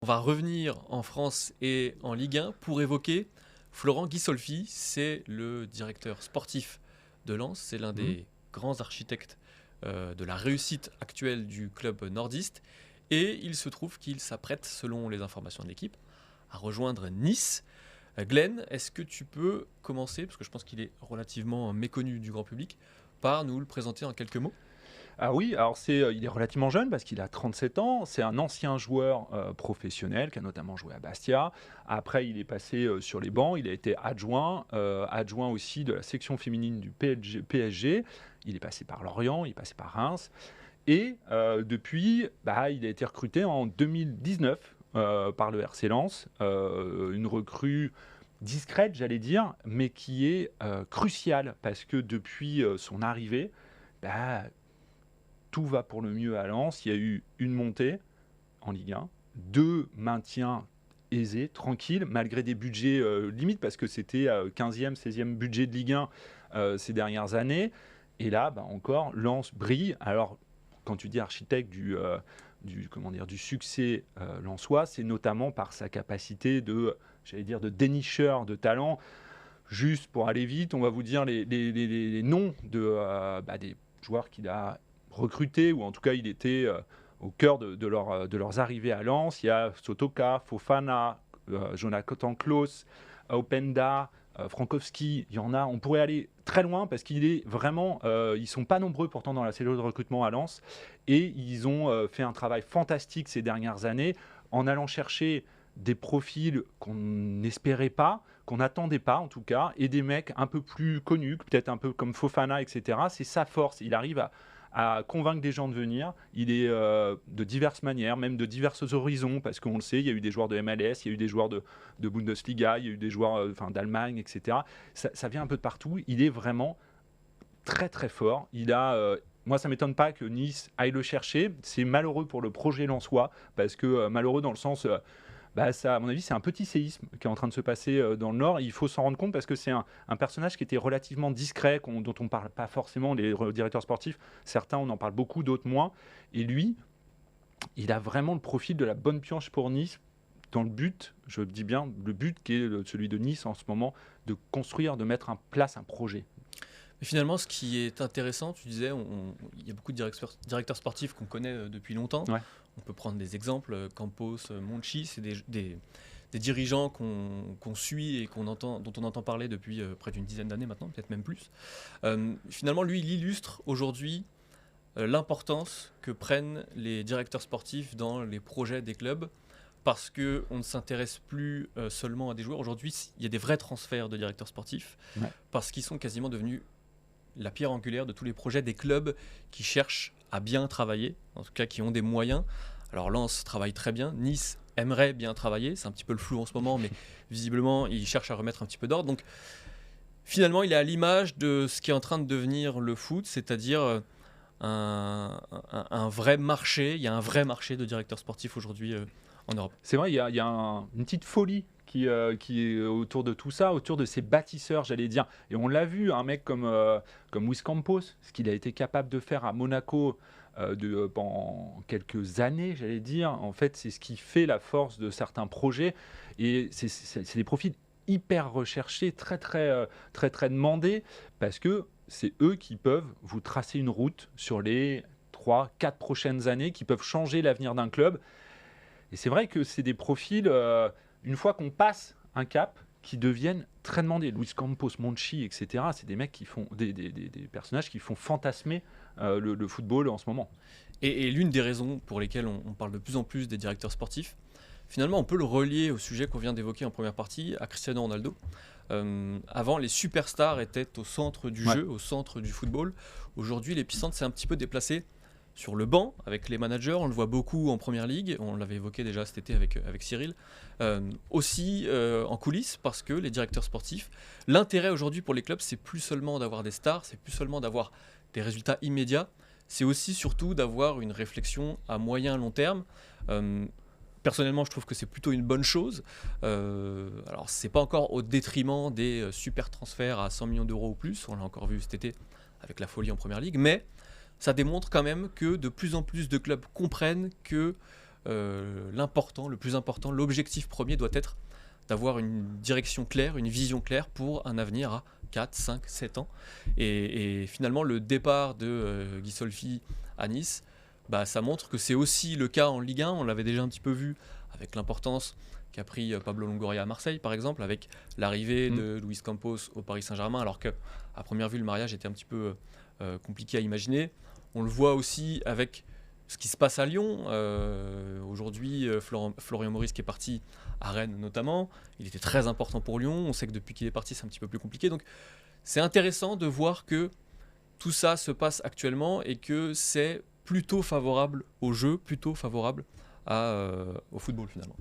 On va revenir en France et en Ligue 1 pour évoquer Florent Ghisolfi. C'est le directeur sportif de Lens. C'est l'un Mmh. des grands architectes de la réussite actuelle du club nordiste. Et il se trouve qu'il s'apprête, selon les informations de l'équipe, à rejoindre Nice. Glenn, est-ce que tu peux commencer, parce que je pense qu'il est relativement méconnu du grand public, par nous le présenter en quelques mots? Ah oui, alors il est relativement jeune parce qu'il a 37 ans. C'est un ancien joueur, professionnel qui a notamment joué à Bastia. Après, il est passé, sur les bancs. Il a été adjoint aussi de la section féminine du PSG. Il est passé par Lorient, il est passé par Reims et depuis, il a été recruté en 2019, par le RC Lens. Une recrue discrète, j'allais dire, mais qui est, cruciale parce que depuis, son arrivée, bah tout va pour le mieux à Lens. Il y a eu une montée en Ligue 1, 2 maintiens aisés, tranquilles, malgré des budgets limites, parce que c'était 15e, 16e budget de Ligue 1 ces dernières années. Et là, encore, Lens brille. Alors, quand tu dis architecte du succès lensois, c'est notamment par sa capacité de dénicheur de talent. Juste pour aller vite, on va vous dire les noms des joueurs qu'il a recrutés, ou en tout cas il était au cœur de leurs arrivées à Lens. Il y a Sotoka, Fofana, Jonathan Klaus, Openda, Frankowski. Il y en a, on pourrait aller très loin parce qu'il est vraiment, ils sont pas nombreux pourtant dans la cellule de recrutement à Lens, et ils ont fait un travail fantastique ces dernières années en allant chercher des profils qu'on n'espérait pas, qu'on n'attendait pas en tout cas, et des mecs un peu plus connus, peut-être un peu comme Fofana, etc. C'est sa force, il arrive à convaincre des gens de venir. Il est de diverses manières, même de divers horizons, parce qu'on le sait, il y a eu des joueurs de MLS, il y a eu des joueurs de Bundesliga, il y a eu des joueurs d'Allemagne, etc. Ça vient un peu de partout. Il est vraiment très très fort. Moi, ça ne m'étonne pas que Nice aille le chercher. C'est malheureux pour le projet lensois, parce que malheureux dans le sens, ça, à mon avis, c'est un petit séisme qui est en train de se passer dans le Nord. Il faut s'en rendre compte parce que c'est un personnage qui était relativement discret, dont on ne parle pas forcément, les directeurs sportifs. Certains, on en parle beaucoup, d'autres moins. Et lui, il a vraiment le profil de la bonne pioche pour Nice, dans le but, je dis bien, le but qui est celui de Nice en ce moment, de construire, de mettre en place un projet. Mais finalement, ce qui est intéressant, tu disais, il y a beaucoup de directeurs sportifs qu'on connaît depuis longtemps. Ouais. On peut prendre des exemples, Campos, Monchi, c'est des dirigeants qu'on suit et dont on entend parler depuis près d'une dizaine d'années maintenant, peut-être même plus. Finalement, lui, il illustre aujourd'hui l'importance que prennent les directeurs sportifs dans les projets des clubs, parce qu'on ne s'intéresse plus seulement à des joueurs. Aujourd'hui, il y a des vrais transferts de directeurs sportifs, Ouais. parce qu'ils sont quasiment devenus la pierre angulaire de tous les projets des clubs qui cherchent à bien travailler, en tout cas qui ont des moyens. Alors Lens travaille très bien, Nice aimerait bien travailler, c'est un petit peu le flou en ce moment, mais visiblement il cherche à remettre un petit peu d'ordre. Donc finalement il est à l'image de ce qui est en train de devenir le foot, c'est-à-dire un vrai marché. Il y a un vrai marché de directeurs sportifs aujourd'hui en Europe. C'est vrai, il y a une petite folie qui est autour de tout ça, autour de ces bâtisseurs, j'allais dire. Et on l'a vu, un mec comme Luis Campos, ce qu'il a été capable de faire à Monaco pendant quelques années, j'allais dire. En fait, c'est ce qui fait la force de certains projets. Et c'est des profils hyper recherchés, très, très demandés, parce que c'est eux qui peuvent vous tracer une route sur les 3, 4 prochaines années, qui peuvent changer l'avenir d'un club. Et c'est vrai que c'est des profils, une fois qu'on passe un cap, qui deviennent très demandés. Luis Campos, Monchi, etc. C'est des mecs qui font des personnages qui font fantasmer le football en ce moment. Et l'une des raisons pour lesquelles on parle de plus en plus des directeurs sportifs, finalement on peut le relier au sujet qu'on vient d'évoquer en première partie, à Cristiano Ronaldo. Avant, les superstars étaient au centre du jeu, au centre du football. Aujourd'hui, l'épicentre s'est un petit peu déplacé sur le banc avec les managers. On le voit beaucoup en première ligue, on l'avait évoqué déjà cet été avec Cyril. Aussi en coulisses, parce que les directeurs sportifs, l'intérêt aujourd'hui pour les clubs, c'est plus seulement d'avoir des stars, c'est plus seulement d'avoir des résultats immédiats, c'est aussi surtout d'avoir une réflexion à moyen long terme. Personnellement, je trouve que c'est plutôt une bonne chose. Alors, c'est pas encore au détriment des super transferts à 100 millions d'euros ou plus. On l'a encore vu cet été avec la folie en première ligue. Mais ça démontre quand même que de plus en plus de clubs comprennent que l'important, le plus important, l'objectif premier doit être d'avoir une direction claire, une vision claire pour un avenir à 4, 5, 7 ans. Et finalement, le départ de Guy Solfi à Nice, bah, ça montre que c'est aussi le cas en Ligue 1. On l'avait déjà un petit peu vu avec l'importance qu'a pris Pablo Longoria à Marseille, par exemple, avec l'arrivée de Luis Campos au Paris Saint-Germain, alors qu'à première vue, le mariage était un petit peu compliqué à imaginer. On le voit aussi avec ce qui se passe à Lyon. Aujourd'hui, Florian Maurice qui est parti à Rennes notamment, il était très important pour Lyon. On sait que depuis qu'il est parti, c'est un petit peu plus compliqué. Donc c'est intéressant de voir que tout ça se passe actuellement et que c'est plutôt favorable au jeu, plutôt favorable au football finalement.